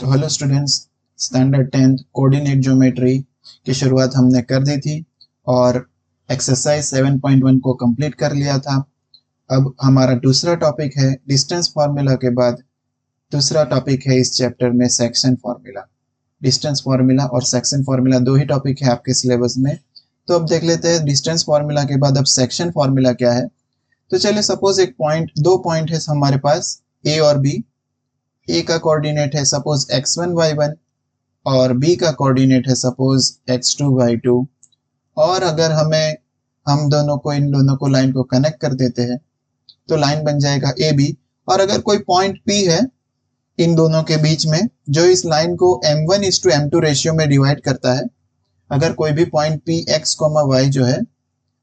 तो hello students, standard 10th coordinate geometry की शुरुआत हमने कर दी थी और एक्सरसाइज 7.1 को कंप्लीट कर लिया था। अब हमारा दूसरा टॉपिक है डिस्टेंस फार्मूला के बाद दूसरा टॉपिक है इस चैप्टर में सेक्शन फार्मूला। डिस्टेंस फार्मूला और सेक्शन फार्मूला दो ही टॉपिक है आपके सिलेबस में। तो अब देख लेते हैं डिस्टेंस फार्मूला के बाद अब सेक्शन फार्मूला क्या है। तो चलिए सपोज दो पॉइंट है हमारे पास ए और बी। ए का कोऑर्डिनेट है सपोज x1 y1 और बी का कोऑर्डिनेट है सपोज x2 y2। और अगर हम इन दोनों को लाइन को कनेक्ट कर देते हैं तो लाइन बन जाएगा ए बी। और अगर कोई पॉइंट P है इन दोनों के बीच में जो इस लाइन को m1:m2 रेशियो में डिवाइड करता है, अगर कोई भी पॉइंट P x, y जो है,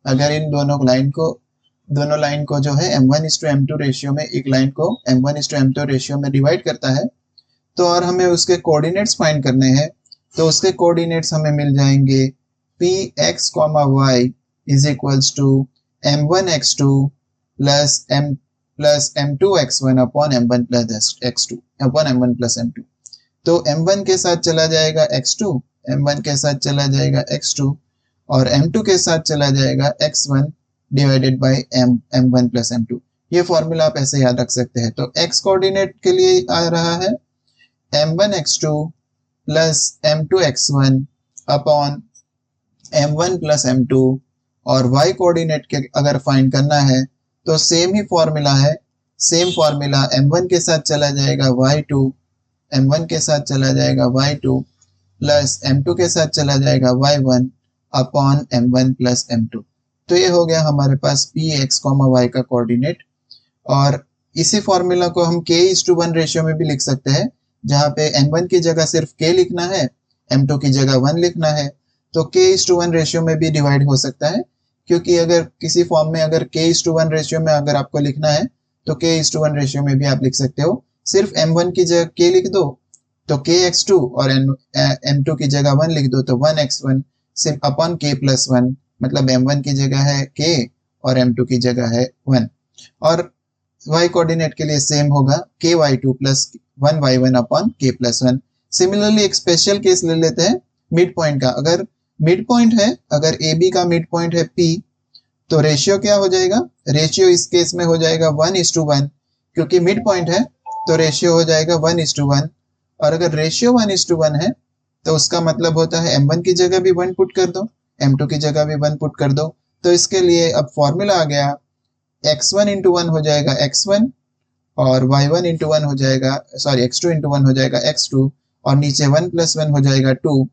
अगर इन दोनों लाइन को जो है m1:m2 रेशियो में एक लाइन को m1:m2 रेशियो में डिवाइड करता है, तो और हमें उसके कोऑर्डिनेट्स फाइंड करने हैं। तो उसके कोऑर्डिनेट्स हमें मिल जाएंगे px, y is equals to m1x2 plus m2x1 upon m1 plus x2 upon m1 plus m2। तो m1 के साथ चला जाएगा x2, m1 के साथ चला जाएगा x2 और m2 के साथ चला जाएगा x1 divided by m1 plus m2। ये फॉर्मूला आप ऐसे याद रख सकते हैं। तो x कोऑर्डिनेट के लिए आ रहा है m1x2 plus m2x1 upon m1 plus m2 और y कोऑर्डिनेट के अगर फाइंड करना है तो सेम ही फॉर्मूला है। सेम फॉर्मूला m1 के साथ चला जाएगा y2, m1 के साथ चला जाएगा y2 प्लस m2 के साथ चला जाएगा y1 upon m1 plus m2। तो ये हो गया हमारे पास px, y का कोऑर्डिनेट। और इसी फॉर्मूला को हम k:1 रेशियो में भी लिख सकते हैं, जहां पे m1 की जगह सिर्फ k लिखना है, m2 की जगह 1 लिखना है। तो k:1 रेशियो में भी डिवाइड हो सकता है, क्योंकि अगर किसी फॉर्म में अगर k:1 रेशियो में अगर आपको लिखना है तो k:1 रेशियो में भी आप लिख सकते हो। सिर्फ m1 की जगह k लिख दो तो kx2 और m2 की जगह 1 लिख दो तो 1x1 सिर्फ अपॉन k प्लस 1, मतलब m1 की जगह है k और m2 की जगह है 1। और y कोऑर्डिनेट के लिए सेम होगा ky2 plus 1y1 upon k plus 1। Similarly एक स्पेशल केस ले लेते हैं मिड पॉइंट का। अगर मिड पॉइंट है, अगर AB का मिड पॉइंट है P, तो रेशियो क्या हो जाएगा? रेशियो इस केस में हो जाएगा 1:1, क्योंकि मिड पॉइंट है तो रेशियो हो जाएगा 1:1। और अगर रेशियो 1:1 है तो उसका मतलब होता है m1 की जगह भी 1 पुट कर दो, m2 की जगह भी 1 पुट कर दो। तो इसके लिए अब फॉर्मूला आ गया x1:1 हो जाएगा x1 और y1:1 हो जाएगा, सॉरी x2:1 हो जाएगा x2 और नीचे 1 प्लस 1 हो जाएगा 2।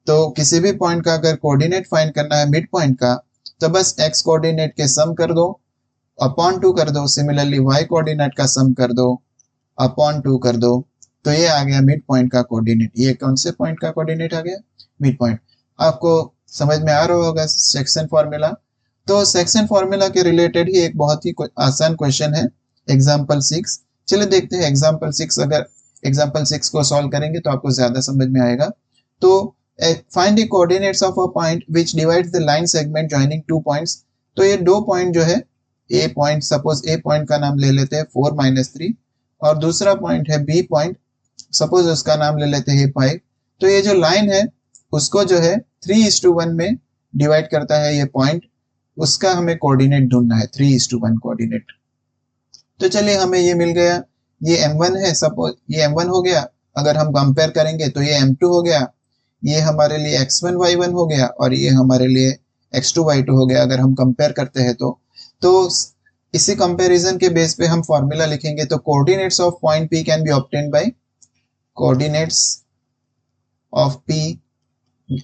तो किसी भी पॉइंट का अगर कोऑर्डिनेट फाइंड करना है मिड पॉइंट का, तो बस x कोऑर्डिनेट के सम कर दो अपॉन 2 कर दो, सिमिलरली y कोऑर्डिनेट का सम कर दो अपॉन 2 कर दो। तो ये आ गया मिड पॉइंट का कोऑर्डिनेट। ये कौन से पॉइंट का कोऑर्डिनेट आ गया? Mid point. आपको समझ में आ रहा होगा सेक्शन फार्मूला। तो सेक्शन फार्मूला के रिलेटेड ही एक बहुत ही आसान क्वेश्चन है, एग्जांपल 6। चलिए देखते हैं एग्जांपल 6। अगर एग्जांपल 6 को सॉल्व करेंगे तो आपको ज्यादा समझ में आएगा। तो find the coordinates of a point which divides the line segment joining two points. तो ये दो पॉइंट जो है, ए पॉइंट, सपोज ए पॉइंट का नाम ले लेते हैं 4-3 और दूसरा पॉइंट है बी पॉइंट, सपोज उसका नाम ले लेते हैं 5। तो ये जो लाइन है उसको जो है 3:1 में डिवाइड करता है ये पॉइंट, उसका हमें कोऑर्डिनेट ढूंढना है 3:1 कोऑर्डिनेट। तो चलिए हमें ये मिल गया, ये m1 है, सपोज ये m1 हो गया। अगर हम कंपेयर करेंगे तो ये m2 हो गया, ये हमारे लिए x1 y1 हो गया और ये हमारे लिए x2 y2 हो गया। अगर हम कंपेयर करते हैं तो इसी कंपैरिजन के बेस पे हम फॉर्मूला लिखेंगे। तो coordinates of point P can be obtained by coordinates of P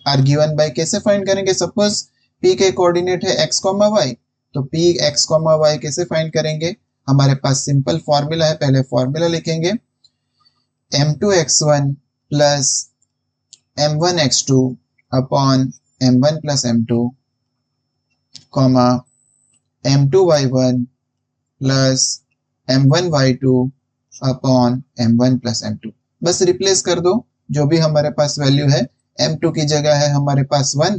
are given by, कैसे फाइंड करेंगे? सपोज P के कोऑर्डिनेट है x, y, तो P x, y कैसे फाइंड करेंगे? हमारे पास सिंपल फॉर्मूला है, पहले फॉर्मूला लिखेंगे m2x1 plus m1x2 upon m1 plus m2, m2y1 plus m1y2 upon m1 plus m2। बस रिप्लेस कर दो जो भी हमारे पास वैल्यू है। m2 की जगह है हमारे पास 1,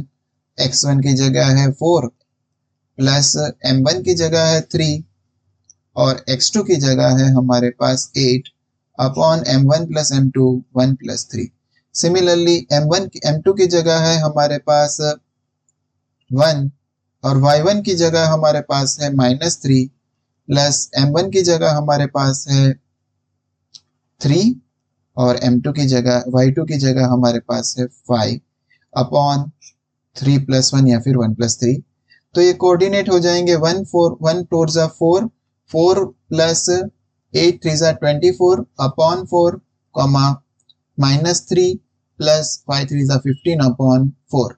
x1 की जगह है 4 प्लस m1 की जगह है 3 और x2 की जगह है हमारे पास 8 upon m1 plus m2 1 plus 3। Similarly m2 की जगह है हमारे पास 1 और y1 की जगह हमारे पास है -3 प्लस m1 की जगह हमारे पास है 3 और m2 की जगह y2 की जगह हमारे पास है 5 अपॉन 3 प्लस 1 या फिर 1 प्लस 3। तो ये कोऑर्डिनेट हो जाएंगे 1 4 4 4 plus 8 3 24 upon 4 comma -3 plus 5 3 15 upon 4।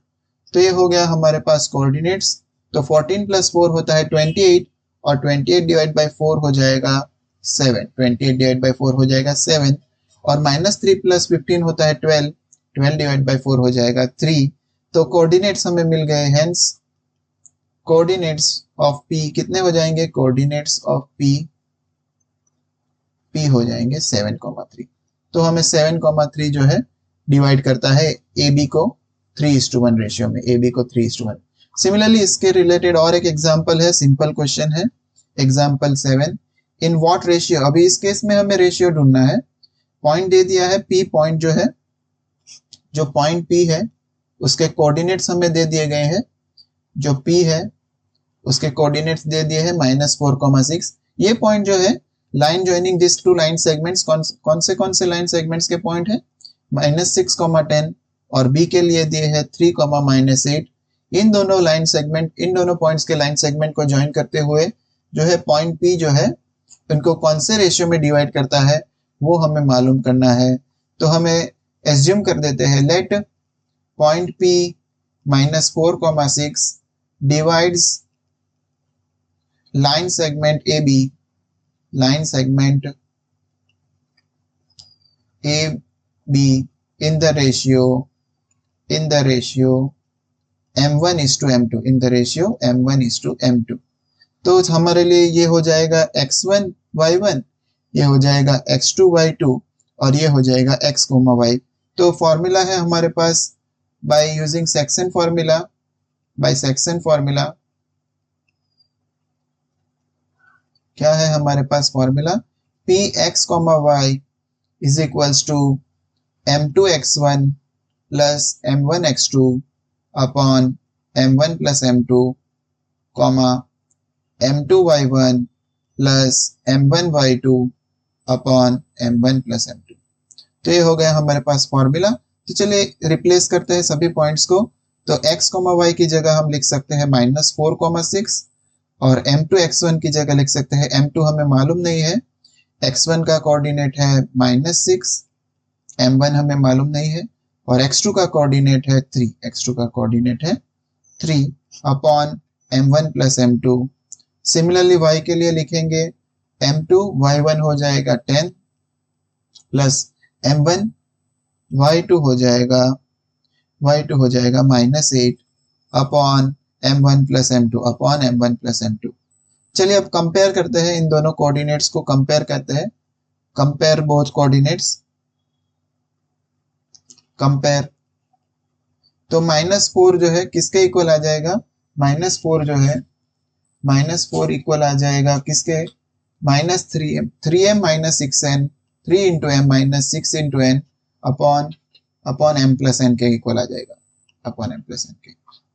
तो ये हो गया हमारे पास कोऑर्डिनेट्स। तो 14 प्लस 4 होता है 28 और 28 डिवाइड बाई 4 हो जाएगा 7। 28 डिवाइड बाई 4 हो जाएगा 7 और -3 प्लस 15 होता है 12। 12 डिवाइड बाई 4 हो जाएगा 3। तो कोऑर्डिनेट्स हमें मिल गए। हेंस कोऑर्डिनेट्स ऑफ P कितने हो जाएंगे? कोऑर्डिनेट्स ऑफ P हो जाएंगे 7,3। तो हमें 7,3 जो है डिवाइड करता है AB को 3:1 रेशियो में। AB को 3:1। सिमिलरली इसके रिलेटेड और एक एग्जांपल है, सिंपल क्वेश्चन है, एग्जांपल 7। इन व्हाट रेशियो, अभी इस केस में हमें रेशियो ढूंढना है। पॉइंट दे दिया है P पॉइंट जो है, जो पॉइंट P है उसके कोऑर्डिनेट्स हमें दे दिए गए हैं। जो P है उसके कोऑर्डिनेट्स दे दिए हैं -4,6। ये पॉइंट जो है line joining this two line segments, कौन से लाइन सेगमेंट्स के पॉइंट है? -6, 10 और B के लिए दिए हैं 3, -8। इन दोनों लाइन सेगमेंट, इन दोनों पॉइंट्स के लाइन सेगमेंट को ज्वाइन करते हुए जो है पॉइंट P जो है उनको कौन से रेशियो में डिवाइड करता है वो हमें मालूम करना है। तो हमें एज्यूम कर देते हैं, let point P -4,6 divides line segment AB, line segment AB in the ratio m1:m2, in the ratio m1:m2। तो हमारे लिए ये हो जाएगा x1 y1, ये हो जाएगा x2 y2 और ये हो जाएगा x, y। तो फॉर्मूला है हमारे पास by using section formula, by section formula क्या है हमारे पास formula? Px, y is equals to m2x1 plus m1x2 upon m1 plus m2 comma m2y1 plus m1y2 upon m1 plus m2। तो ये हो गया हमारे पास फॉर्मूला। तो चलिए रिप्लेस करते हैं सभी पॉइंट्स को। तो x, y की जगह हम लिख सकते हैं -4,6 और m2 x1 की जगह लिख सकते हैं, m2 हमें मालूम नहीं है, x1 का कोऑर्डिनेट है -6, m1 हमें मालूम नहीं है और x2 का कोऑर्डिनेट है 3, x2 का कोऑर्डिनेट है 3 upon m1 plus m2। Similarly y के लिए लिखेंगे m2 y1 हो जाएगा 10 प्लस m1 y2 हो जाएगा -8 upon m1 plus m2 upon m1 plus m2। चलिए अब कंपेयर करते हैं, इन दोनों कोऑर्डिनेट्स को कंपेयर करते हैं। Compare both coordinates, compare. तो -4 जो है किसके इक्वल आ जाएगा? -4 जो है -4 इक्वल आ जाएगा किसके? -3m, 3m -6n, 3 into m -6 into n upon m plus n के इक्वल आ जाएगा, अपॉन m प्लस n के।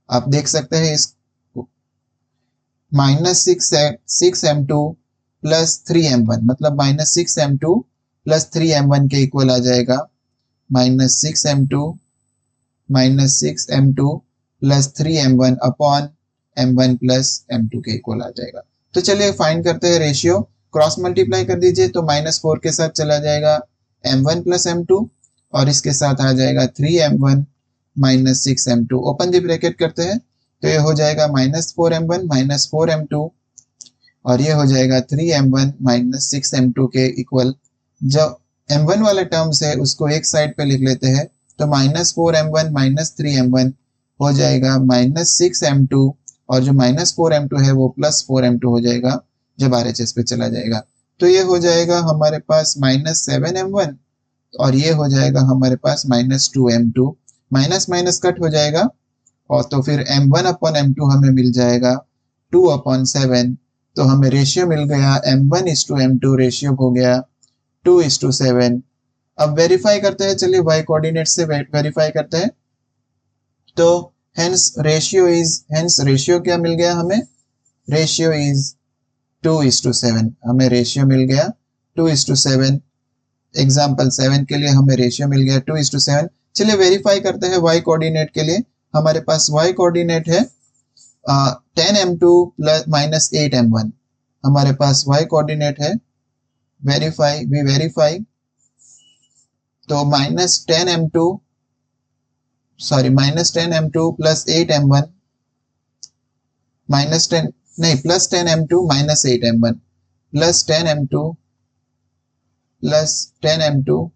आप देख सकते हैं इसको, -6m2 प्लस 3m1, मतलब -6m2 प्लस 3m1 के इक्वल आ जाएगा -6m2 plus 3m1 upon m1 plus m2 के इक्वल आ जाएगा। तो चलिए फाइंड करते हैं रेशियो। क्रॉस मल्टीप्लाई कर दीजिए तो -4 के साथ चला जाएगा m1 प्लस m2 और इसके साथ आ जाएगा 3m1 -6m2। ओपन दी ब्रैकेट करते हैं तो ये हो जाएगा -4m1 -4m2 और ये हो जाएगा 3m1 -6m2 के इक्वल। जो m1 वाला टर्म्स है उसको एक साइड पे लिख लेते हैं तो -4m1 -3m1 हो जाएगा -6m2 और जो -4m2 है वो +4m2 हो जाएगा जब RHS पे चला जाएगा। तो ये हो जाएगा हमारे पास -7m1 और ये हो जाएगा हमारे पास -2m2, माइनस माइनस कट हो जाएगा और तो फिर m1 अपॉन m2 हमें मिल जाएगा 2/7। तो हमें रेशियो मिल गया m1:m2 रेशियो हो गया 2:7। अब वेरीफाई करते हैं, चलिए y कोऑर्डिनेट से वेरीफाई करते हैं। तो हेंस रेशियो क्या मिल गया हमें? Ratio is 2:7। हमें रेशियो मिल गया 2:7। एग्जाम्पल 7 के लिए हमें रेशियो मिल गया 2:7। चलिए वेरीफाई करते हैं y कोऑर्डिनेट के लिए। हमारे पास y कोऑर्डिनेट है 10m2 प्लस माइनस 8m1। हमारे पास y कोऑर्डिनेट है, वेरीफाई तो minus 10m2 plus 8m1 plus 10m2 minus 8m1 plus 10m2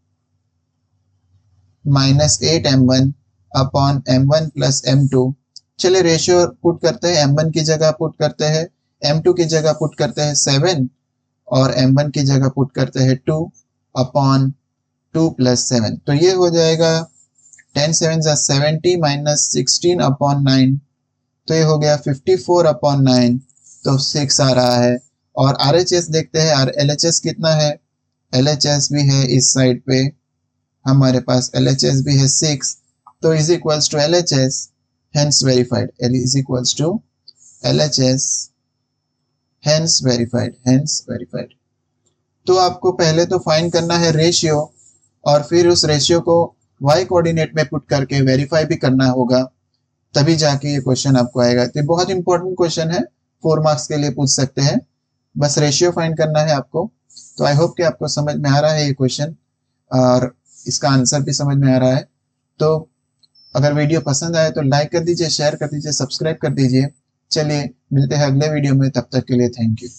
minus 8m1 upon m1 plus m2। चलिए रेशियो पुट करते हैं, m1 की जगह पुट करते हैं, m2 की जगह पुट करते हैं 7 और m1 की जगह पुट करते हैं 2 अपॉन 2 प्लस 7। तो ये हो जाएगा 10 7 70 माइनस 16 अपॉन 9। तो ये हो गया 54 अपॉन 9, तो 6 आ रहा है। और RHS देखते हैं, LHS कितना है? LHS भी है इस साइड पे, हमारे पास LHS भी है 6, तो is equals to LHS, hence verified. L is equals to LHS, hence verified. तो आपको पहले तो फाइंड करना है रेशियो, और फिर उस रेशियो को y कोऑर्डिनेट में पुट करके वेरीफाई भी करना होगा, तभी जाके ये क्वेश्चन आपको आएगा। तो बहुत इंपॉर्टेंट क्वेश्चन है, 4 मार्क्स के लिए पूछ सकते हैं। बस रेशियो फाइंड करना है आपको। तो आई होप कि आपको समझ में आ रहा है ये क्वेश्चन, और इसका आंसर भी समझ में आ रहा है। तो अगर वीडियो पसंद आए तो लाइक कर दीजिए, शेयर कर दीजिए, सब्सक्राइब कर दीजिए। चलिए मिलते हैं अगले वीडियो में, तब तक के लिए थैंक यू।